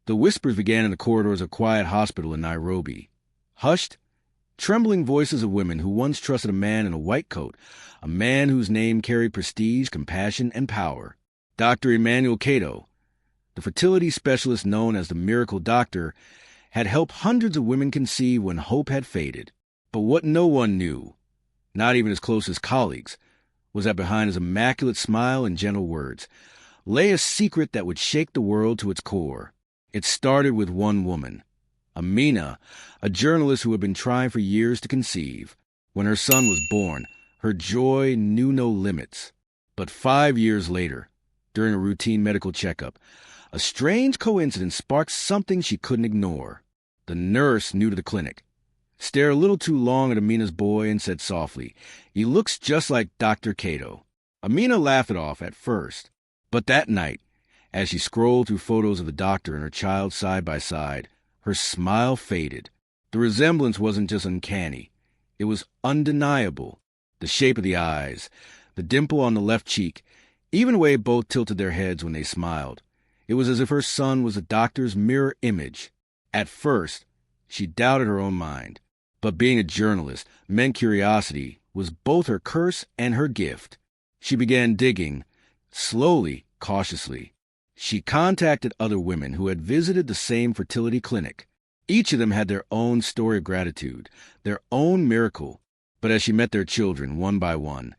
The whispers began in the corridors of a quiet hospital in Nairobi. Hushed, trembling voices of women who once trusted a man in a white coat, a man whose name carried prestige, compassion, and power. Dr. Emmanuel Kato, the fertility specialist known as the Miracle Doctor, had helped hundreds of women conceive when hope had faded. But what no one knew, not even his closest colleagues, was that behind his immaculate smile and gentle words lay a secret that would shake the world to its core. It started with one woman, Amina, a journalist who had been trying for years to conceive. When her son was born, her joy knew no limits. But 5 years later, during a routine medical checkup, a strange coincidence sparked something she couldn't ignore. The nurse, new to the clinic, stared a little too long at Amina's boy and said softly, "He looks just like Dr. Kato." Amina laughed it off at first, but that night, as she scrolled through photos of the doctor and her child side by side, her smile faded. The resemblance wasn't just uncanny. It was undeniable. The shape of the eyes, the dimple on the left cheek, even the way both tilted their heads when they smiled. It was as if her son was the doctor's mirror image. At first, she doubted her own mind. But being a journalist meant curiosity was both her curse and her gift. She began digging, slowly, cautiously. She contacted other women who had visited the same fertility clinic. Each of them had their own story of gratitude, their own miracle. But as she met their children, one by one,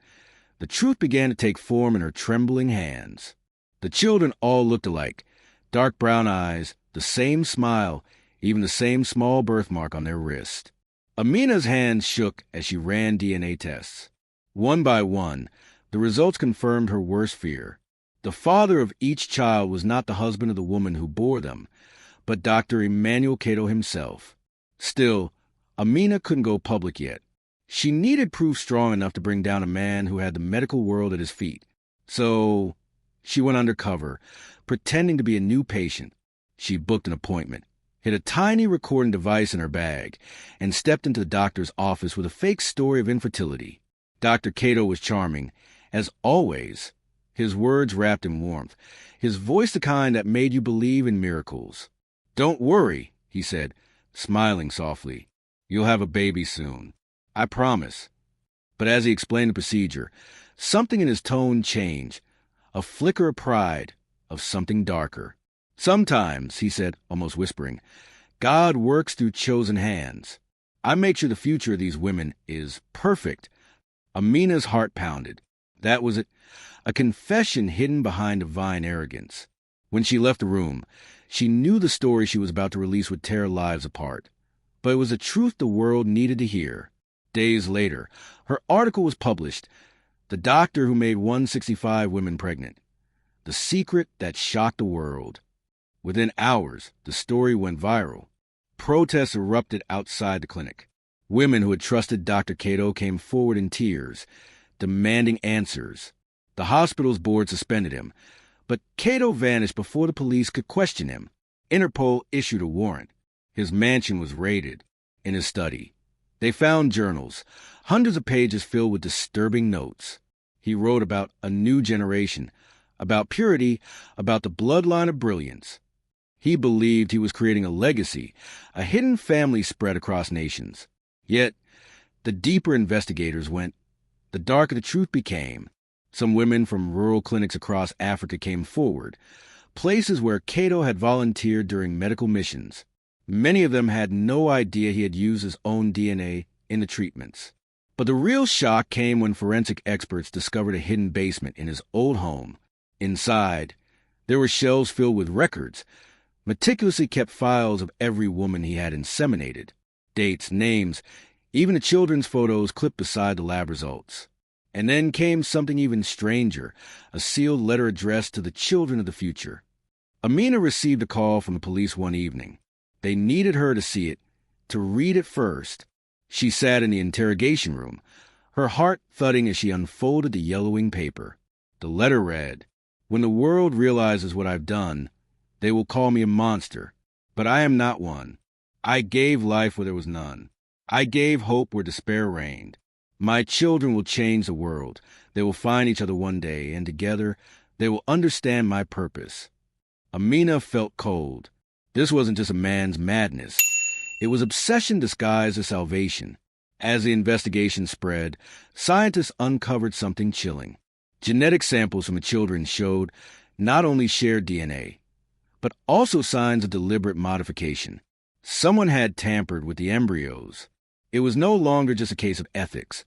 the truth began to take form in her trembling hands. The children all looked alike, dark brown eyes, the same smile, even the same small birthmark on their wrist. Amina's hands shook as she ran DNA tests. One by one, the results confirmed her worst fear. The father of each child was not the husband of the woman who bore them, but Dr. Emmanuel Kato himself. Still, Amina couldn't go public yet. She needed proof strong enough to bring down a man who had the medical world at his feet. So she went undercover, pretending to be a new patient. She booked an appointment, hid a tiny recording device in her bag, and stepped into the doctor's office with a fake story of infertility. Dr. Kato was charming, as always, his words wrapped in warmth, his voice the kind that made you believe in miracles. "Don't worry," he said, smiling softly. "You'll have a baby soon. I promise." But as he explained the procedure, something in his tone changed, a flicker of pride, of something darker. "Sometimes," he said, almost whispering, "God works through chosen hands. I make sure the future of these women is perfect." Amina's heart pounded. That was it, a confession hidden behind divine arrogance. When she left the room, she knew the story she was about to release would tear lives apart. But it was a truth the world needed to hear. Days later, her article was published, "The Doctor Who Made 165 Women Pregnant." The secret that shocked the world. Within hours, the story went viral. Protests erupted outside the clinic. Women who had trusted Dr. Kato came forward in tears, demanding answers. The hospital's board suspended him, but Kato vanished before the police could question him. Interpol issued a warrant. His mansion was raided. In his study, they found journals, hundreds of pages filled with disturbing notes. He wrote about a new generation, about purity, about the bloodline of brilliance. He believed he was creating a legacy, a hidden family spread across nations. Yet, the deeper investigators went, the darker the truth became. Some women from rural clinics across Africa came forward, places where Kato had volunteered during medical missions. Many of them had no idea he had used his own DNA in the treatments. But the real shock came when forensic experts discovered a hidden basement in his old home. Inside, there were shelves filled with records, meticulously kept files of every woman he had inseminated, dates, names, even the children's photos clipped beside the lab results. And then came something even stranger, a sealed letter addressed to the children of the future. Amina received a call from the police one evening. They needed her to see it, to read it first. She sat in the interrogation room, her heart thudding as she unfolded the yellowing paper. The letter read, "When the world realizes what I've done, they will call me a monster, but I am not one. I gave life where there was none. I gave hope where despair reigned. My children will change the world. They will find each other one day, and together they will understand my purpose." Amina felt cold. This wasn't just a man's madness. It was obsession disguised as salvation. As the investigation spread, scientists uncovered something chilling. Genetic samples from the children showed not only shared DNA, but also signs of deliberate modification. Someone had tampered with the embryos. It was no longer just a case of ethics.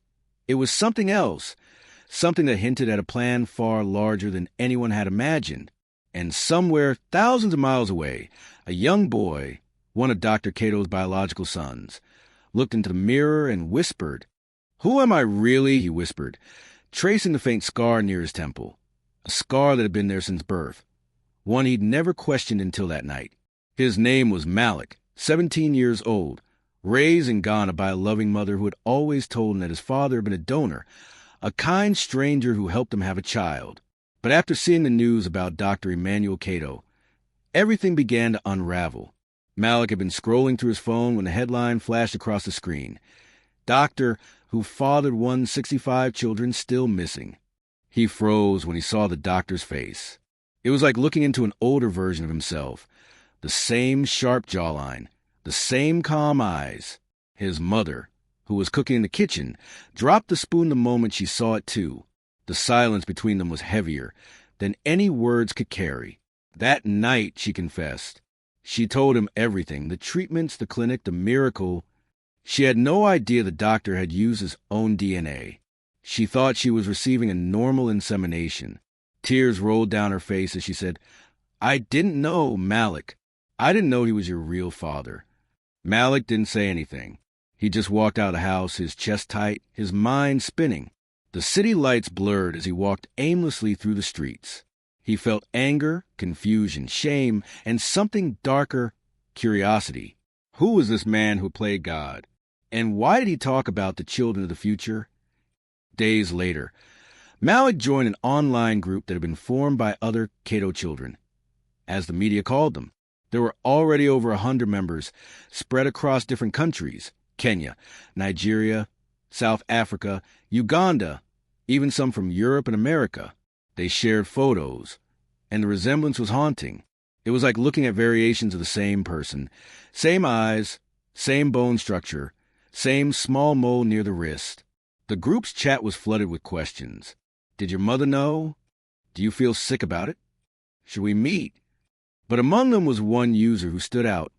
It was something else, something that hinted at a plan far larger than anyone had imagined. And somewhere, thousands of miles away, a young boy, one of Dr. Kato's biological sons, looked into the mirror and whispered. "Who am I really?" he whispered, tracing the faint scar near his temple, a scar that had been there since birth, one he'd never questioned until that night. His name was Malik, 17 years old, raised in Ghana by a loving mother who had always told him that his father had been a donor, a kind stranger who helped him have a child. But after seeing the news about Dr. Emmanuel Kato, everything began to unravel. Malik had been scrolling through his phone when the headline flashed across the screen. Doctor who fathered 165 children still missing. He froze when he saw the doctor's face. It was like looking into an older version of himself. The same sharp jawline, the same calm eyes. His mother, who was cooking in the kitchen, dropped the spoon the moment she saw it too. The silence between them was heavier than any words could carry. That night, she confessed, she told him everything, the treatments, the clinic, the miracle. She had no idea the doctor had used his own DNA. She thought she was receiving a normal insemination. Tears rolled down her face as she said, "I didn't know, Malik. I didn't know he was your real father." Malik didn't say anything. He just walked out of the house, his chest tight, his mind spinning. The city lights blurred as he walked aimlessly through the streets. He felt anger, confusion, shame, and something darker, curiosity. Who was this man who played God? And why did he talk about the children of the future? Days later, Malik joined an online group that had been formed by other Kato children, as the media called them. There were already over 100 members spread across different countries: Kenya, Nigeria, South Africa, Uganda, even some from Europe and America. They shared photos, and the resemblance was haunting. It was like looking at variations of the same person. Same eyes, same bone structure, same small mole near the wrist. The group's chat was flooded with questions. Did your mother know? Do you feel sick about it? Should we meet? But among them was one user who stood out,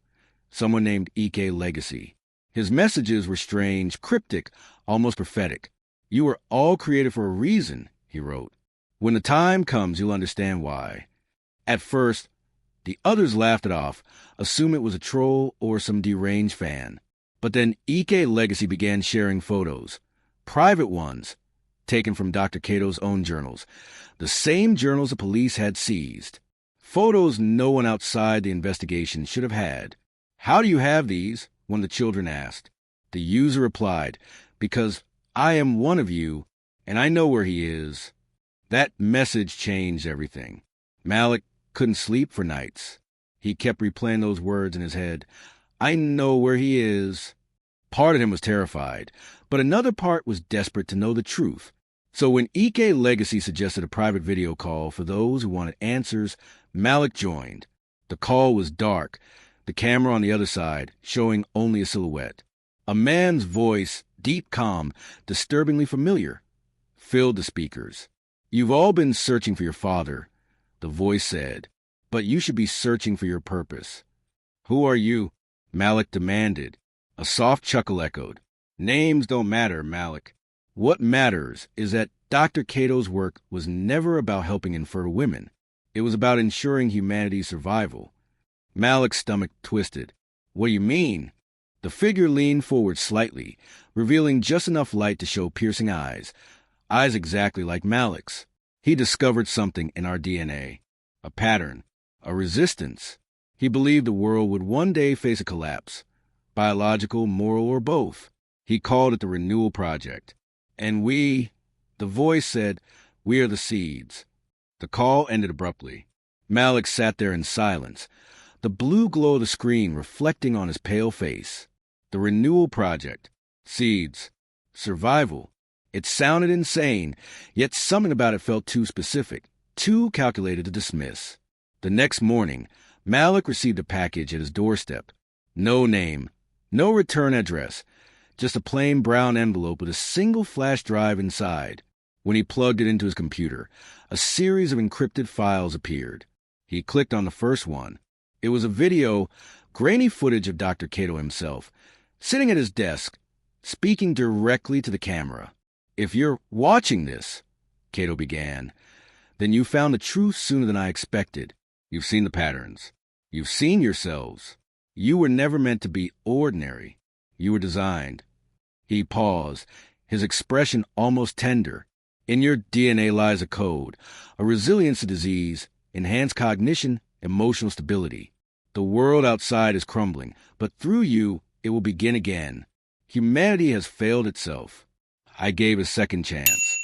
someone named Ike Legacy. His messages were strange, cryptic, almost prophetic. "You were all created for a reason," he wrote. "When the time comes, you'll understand why." At first, the others laughed it off, assumed it was a troll or some deranged fan. But then Ike Legacy began sharing photos, private ones, taken from Dr. Kato's own journals, the same journals the police had seized. Photos no one outside the investigation should have had. "How do you have these?" one of the children asked. The user replied, "Because I am one of you, and I know where he is." That message changed everything. Malik couldn't sleep for nights. He kept replaying those words in his head. "I know where he is." Part of him was terrified, but another part was desperate to know the truth. So when Ike Legacy suggested a private video call for those who wanted answers, Malik joined. The call was dark, the camera on the other side showing only a silhouette. A man's voice, deep, calm, disturbingly familiar, filled the speakers. "You've all been searching for your father," the voice said, "but you should be searching for your purpose." "Who are you?" Malik demanded. A soft chuckle echoed. "Names don't matter, Malik. What matters is that Dr. Kato's work was never about helping infertile women. It was about ensuring humanity's survival." Malik's stomach twisted. "What do you mean?" The figure leaned forward slightly, revealing just enough light to show piercing eyes exactly like Malik's. He discovered something in our DNA, a pattern, a resistance. He believed the world would one day face a collapse, biological, moral, or both. He called it the Renewal Project. And we, the voice said, "We are the seeds." The call ended abruptly. Malik sat there in silence, the blue glow of the screen reflecting on his pale face. The Renewal Project. Seeds. Survival. It sounded insane, yet something about it felt too specific, too calculated to dismiss. The next morning, Malik received a package at his doorstep. No name, no return address, just a plain brown envelope with a single flash drive inside. When he plugged it into his computer, a series of encrypted files appeared. He clicked on the first one. It was a video, grainy footage of Dr. Kato himself, sitting at his desk, speaking directly to the camera. "If you're watching this," Kato began, "then you found the truth sooner than I expected. You've seen the patterns. You've seen yourselves. You were never meant to be ordinary. You were designed." He paused, his expression almost tender. "In your DNA lies a code, a resilience to disease, enhanced cognition, emotional stability. The world outside is crumbling, but through you, it will begin again. Humanity has failed itself. I gave a second chance."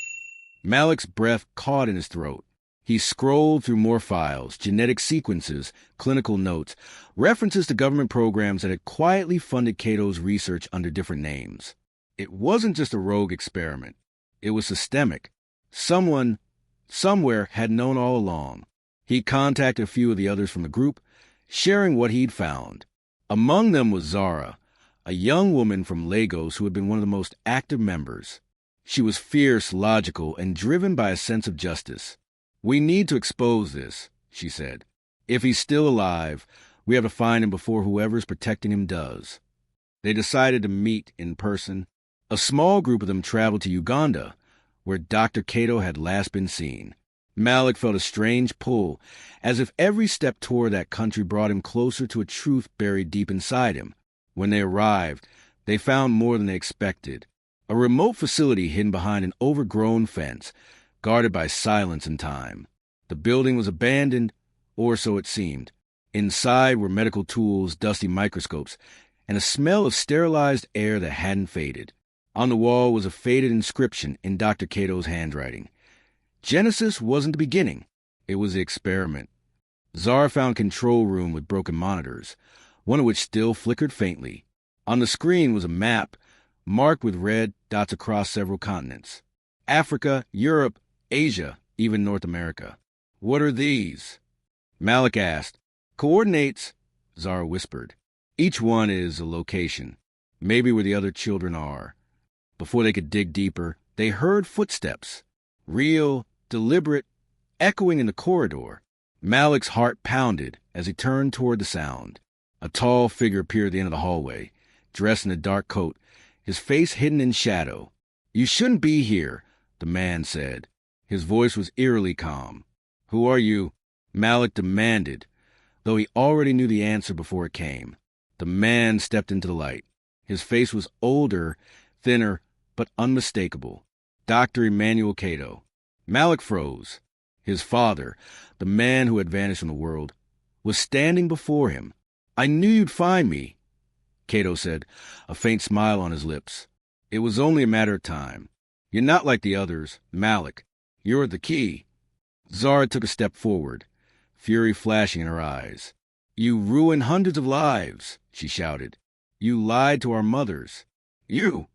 Malik's breath caught in his throat. He scrolled through more files, genetic sequences, clinical notes, references to government programs that had quietly funded Cato's research under different names. It wasn't just a rogue experiment. It was systemic. Someone, somewhere, had known all along. He contacted a few of the others from the group, sharing what he'd found. Among them was Zara, a young woman from Lagos who had been one of the most active members. She was fierce, logical, and driven by a sense of justice. "We need to expose this," she said. "If he's still alive, we have to find him before whoever's protecting him does." They decided to meet in person. A small group of them traveled to Uganda, where Dr. Kato had last been seen. Malik felt a strange pull, as if every step toward that country brought him closer to a truth buried deep inside him. When they arrived, they found more than they expected. A remote facility hidden behind an overgrown fence, guarded by silence and time. The building was abandoned, or so it seemed. Inside were medical tools, dusty microscopes, and a smell of sterilized air that hadn't faded. On the wall was a faded inscription in Dr. Kato's handwriting. Genesis wasn't the beginning. It was the experiment. Zara found control room with broken monitors, one of which still flickered faintly. On the screen was a map, marked with red dots across several continents. Africa, Europe, Asia, even North America. "What are these?" Malik asked. "Coordinates," Zara whispered. "Each one is a location, maybe where the other children are." Before they could dig deeper, they heard footsteps. Real, deliberate, echoing in the corridor. Malik's heart pounded as he turned toward the sound. A tall figure appeared at the end of the hallway, dressed in a dark coat, his face hidden in shadow. "You shouldn't be here," the man said. His voice was eerily calm. "Who are you?" Malik demanded, though he already knew the answer before it came. The man stepped into the light. His face was older, thinner, but unmistakable. Dr. Emmanuel Kato. Malik froze. His father, the man who had vanished from the world, was standing before him. "I knew you'd find me," Kato said, a faint smile on his lips. "It was only a matter of time. You're not like the others, Malik. You're the key." Zara took a step forward, fury flashing in her eyes. "You ruined hundreds of lives," she shouted. "You lied to our mothers. You!"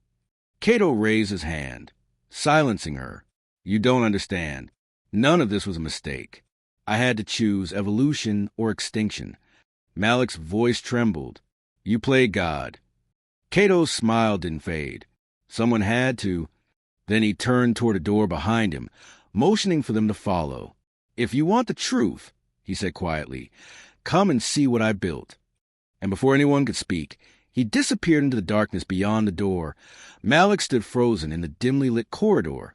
Kato raised his hand, silencing her. "You don't understand. None of this was a mistake. I had to choose evolution or extinction." Malik's voice trembled. "You played God." Kato's smile didn't fade. Someone had to. Then he turned toward a door behind him, motioning for them to follow. "If you want the truth," he said quietly, "come and see what I built." And before anyone could speak, he disappeared into the darkness beyond the door. Malik stood frozen in the dimly lit corridor.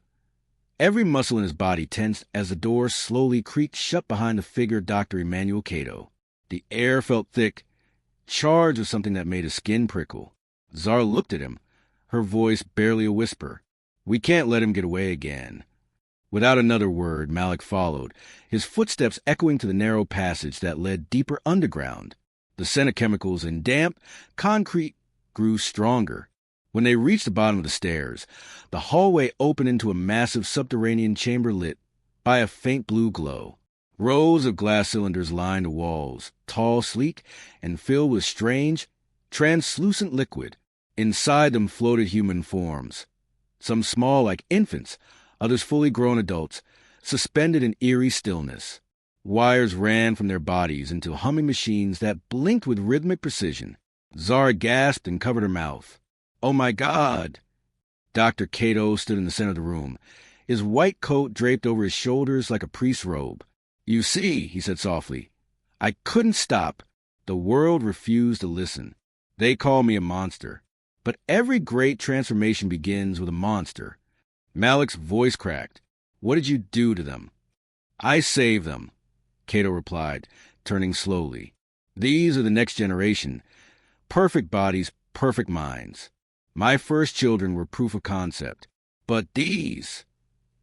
Every muscle in his body tensed as the door slowly creaked shut behind the figure of Dr. Emmanuel Kato. The air felt thick, charged with something that made his skin prickle. Zara looked at him, her voice barely a whisper. "We can't let him get away again." Without another word, Malik followed, his footsteps echoing to the narrow passage that led deeper underground. The scent of chemicals and damp concrete grew stronger. When they reached the bottom of the stairs, the hallway opened into a massive subterranean chamber lit by a faint blue glow. Rows of glass cylinders lined the walls, tall, sleek, and filled with strange, translucent liquid. Inside them floated human forms, some small like infants, others fully grown adults, suspended in eerie stillness. Wires ran from their bodies into humming machines that blinked with rhythmic precision. Zara gasped and covered her mouth. "Oh my God!" Dr. Kato stood in the center of the room, his white coat draped over his shoulders like a priest's robe. "You see," he said softly, "I couldn't stop. The world refused to listen. They call me a monster. But every great transformation begins with a monster." Malik's voice cracked. "What did you do to them?" "I saved them," Kato replied, turning slowly. "These are the next generation. Perfect bodies, perfect minds. My first children were proof of concept. But these,"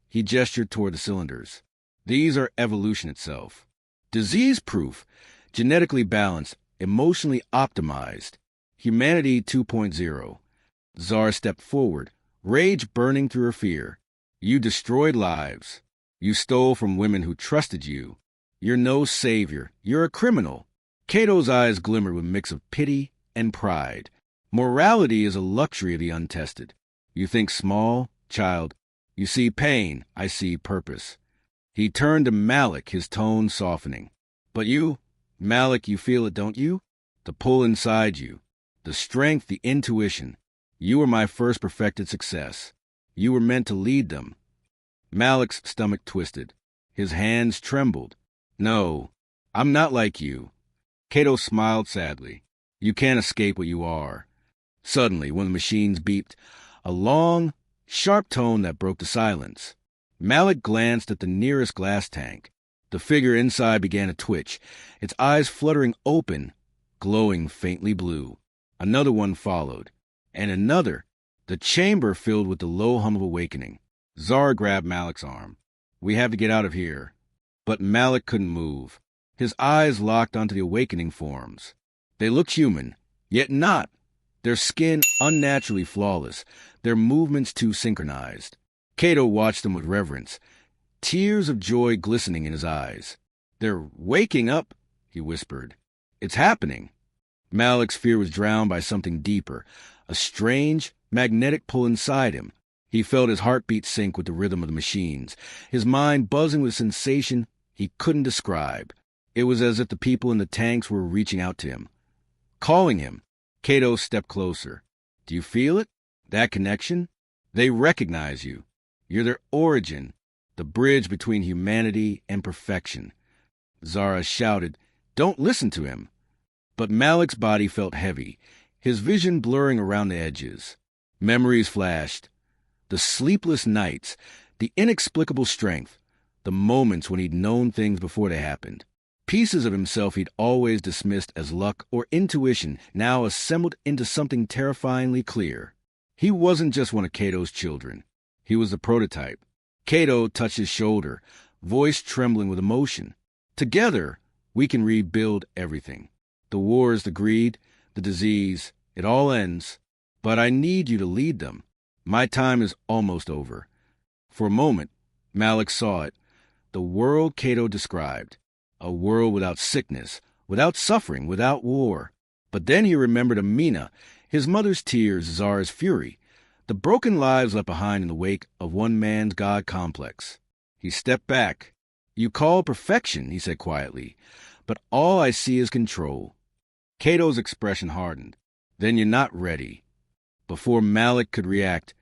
he gestured toward the cylinders, "these are evolution itself. Disease-proof, genetically balanced, emotionally optimized. Humanity 2.0. Zara stepped forward, rage burning through her fear. "You destroyed lives. You stole from women who trusted you. You're no savior. You're a criminal." Kato's eyes glimmered with a mix of pity and pride. "Morality is a luxury of the untested. You think small, child. You see pain. I see purpose." He turned to Malik, his tone softening. "But you, Malik, you feel it, don't you? The pull inside you. The strength, the intuition. You were my first perfected success. You were meant to lead them." Malik's stomach twisted. His hands trembled. "No, I'm not like you." Kato smiled sadly. "You can't escape what you are." Suddenly, when the machines beeped, a long, sharp tone that broke the silence. Malik glanced at the nearest glass tank. The figure inside began to twitch, its eyes fluttering open, glowing faintly blue. Another one followed, and another. The chamber filled with the low hum of awakening. Zara grabbed Malik's arm. "We have to get out of here." But Malik couldn't move. His eyes locked onto the awakening forms. They looked human, yet not. Their skin unnaturally flawless, their movements too synchronized. Kato watched them with reverence, tears of joy glistening in his eyes. "They're waking up," he whispered. "It's happening." Malik's fear was drowned by something deeper, a strange, magnetic pull inside him. He felt his heartbeat sync with the rhythm of the machines, his mind buzzing with sensation he couldn't describe. It was as if the people in the tanks were reaching out to him, calling him. Kato stepped closer. "Do you feel it? That connection? They recognize you. You're their origin, the bridge between humanity and perfection." Zara shouted, "Don't listen to him." But Malik's body felt heavy, his vision blurring around the edges. Memories flashed. The sleepless nights, the inexplicable strength, the moments when he'd known things before they happened. Pieces of himself he'd always dismissed as luck or intuition now assembled into something terrifyingly clear. He wasn't just one of Kato's children. He was the prototype. Kato touched his shoulder, voice trembling with emotion. "Together, we can rebuild everything. The wars, the greed, the disease, it all ends. But I need you to lead them. My time is almost over." For a moment, Malik saw it. The world Kato described. A world without sickness, without suffering, without war. But then he remembered Amina, his mother's tears, Zara's fury, the broken lives left behind in the wake of one man's God complex. He stepped back. "You call perfection," he said quietly, "but all I see is control." Kato's expression hardened. "Then you're not ready." Before Malik could react,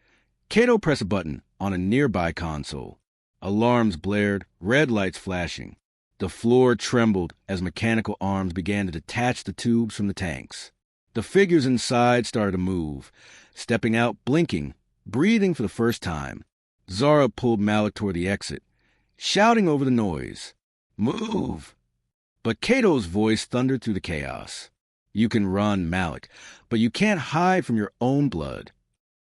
Kato pressed a button on a nearby console. Alarms blared, red lights flashing. The floor trembled as mechanical arms began to detach the tubes from the tanks. The figures inside started to move, stepping out, blinking, breathing for the first time. Zara pulled Malik toward the exit, shouting over the noise, "Move!" But Kato's voice thundered through the chaos. "You can run, Malik, but you can't hide from your own blood."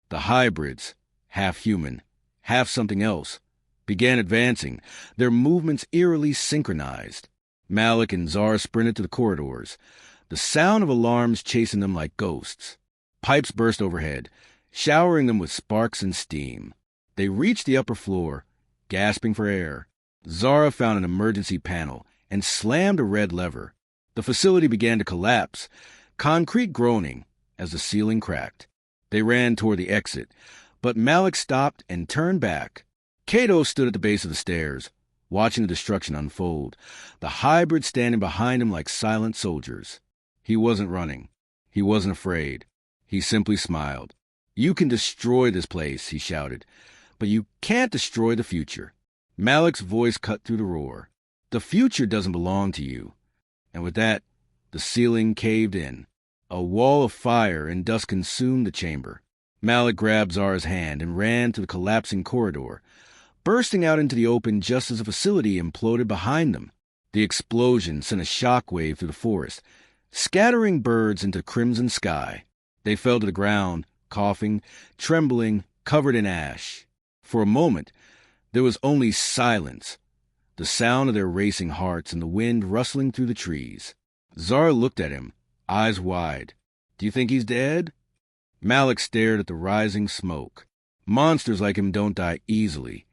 The hybrids, half human, half something else, began advancing, their movements eerily synchronized. Malik and Zara sprinted to the corridors, the sound of alarms chasing them like ghosts. Pipes burst overhead, showering them with sparks and steam. They reached the upper floor, gasping for air. Zara found an emergency panel and slammed a red lever. The facility began to collapse, concrete groaning as the ceiling cracked. They ran toward the exit, but Malik stopped and turned back. Kato stood at the base of the stairs, watching the destruction unfold, the hybrids standing behind him like silent soldiers. He wasn't running. He wasn't afraid. He simply smiled. "You can destroy this place," he shouted, "but you can't destroy the future." Malik's voice cut through the roar. "The future doesn't belong to you." And with that, the ceiling caved in. A wall of fire and dust consumed the chamber. Malik grabbed Zara's hand and ran to the collapsing corridor, bursting out into the open just as the facility imploded behind them. The explosion sent a shockwave through the forest, scattering birds into crimson sky. They fell to the ground, coughing, trembling, covered in ash. For a moment, there was only silence, the sound of their racing hearts and the wind rustling through the trees. Zara looked at him, eyes wide. "Do you think he's dead?" Malik stared at the rising smoke. Monsters like him don't die easily.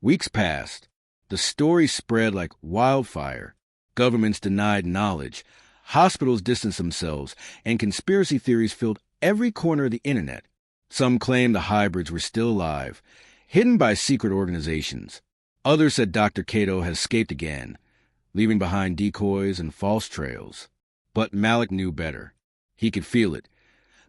Weeks passed. The story spread like wildfire. Governments denied knowledge. Hospitals distanced themselves, and conspiracy theories filled every corner of the internet. Some claimed the hybrids were still alive, hidden by secret organizations. Others said Dr. Kato had escaped again, leaving behind decoys and false trails. But Malik knew better. He could feel it.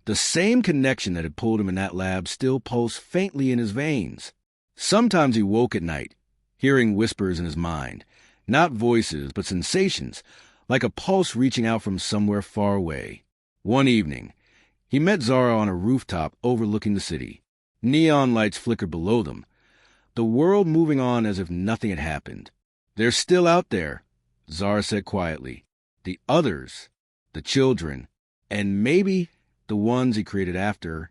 The same connection that had pulled him in that lab still pulsed faintly in his veins. Sometimes he woke at night, hearing whispers in his mind, not voices, but sensations, like a pulse reaching out from somewhere far away. One evening, he met Zara on a rooftop overlooking the city. Neon lights flickered below them, the world moving on as if nothing had happened. "They're still out there," Zara said quietly. "The others, the children, and maybe the ones he created after."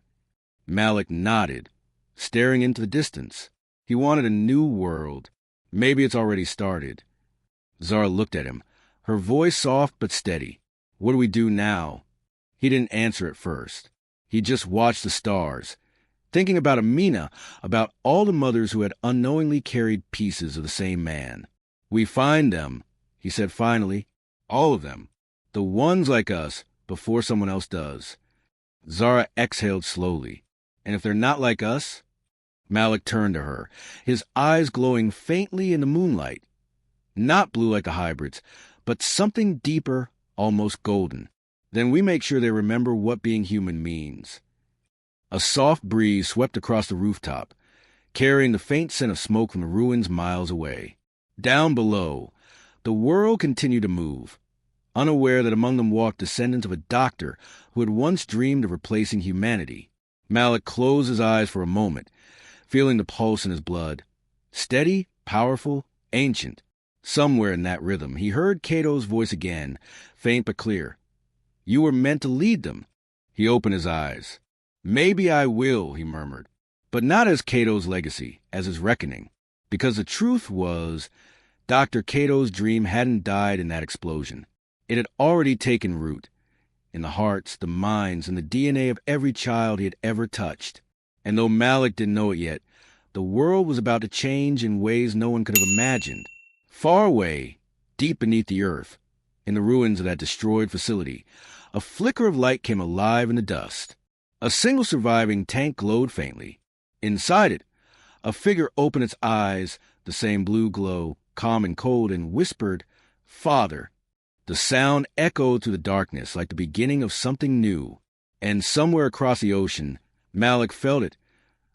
Malik nodded, staring into the distance. He wanted a new world. Maybe it's already started. Zara looked at him, her voice soft but steady. "What do we do now?" He didn't answer at first. He just watched the stars, thinking about Amina, about all the mothers who had unknowingly carried pieces of the same man. "We find them," he said finally. "All of them. The ones like us, before someone else does." Zara exhaled slowly. "And if they're not like us?" Malik turned to her, his eyes glowing faintly in the moonlight. Not blue like the hybrids, but something deeper, almost golden. "Then we make sure they remember what being human means." A soft breeze swept across the rooftop, carrying the faint scent of smoke from the ruins miles away. Down below, the world continued to move, unaware that among them walked descendants of a doctor who had once dreamed of replacing humanity. Malik closed his eyes for a moment, feeling the pulse in his blood. Steady, powerful, ancient. Somewhere in that rhythm, he heard Kato's voice again, faint but clear. "You were meant to lead them." He opened his eyes. "Maybe I will," he murmured. But not as Kato's legacy, as his reckoning. Because the truth was, Dr. Kato's dream hadn't died in that explosion. It had already taken root, in the hearts, the minds, and the DNA of every child he had ever touched. And though Malik didn't know it yet, the world was about to change in ways no one could have imagined. Far away, deep beneath the earth, in the ruins of that destroyed facility, a flicker of light came alive in the dust. A single surviving tank glowed faintly. Inside it, a figure opened its eyes, the same blue glow, calm and cold, and whispered, "Father." The sound echoed through the darkness like the beginning of something new. And somewhere across the ocean, Malik felt it,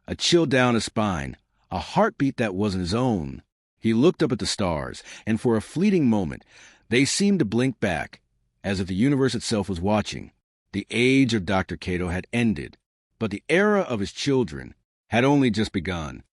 a chill down his spine, a heartbeat that wasn't his own. He looked up at the stars, and for a fleeting moment, they seemed to blink back, as if the universe itself was watching. The age of Dr. Kato had ended, but the era of his children had only just begun.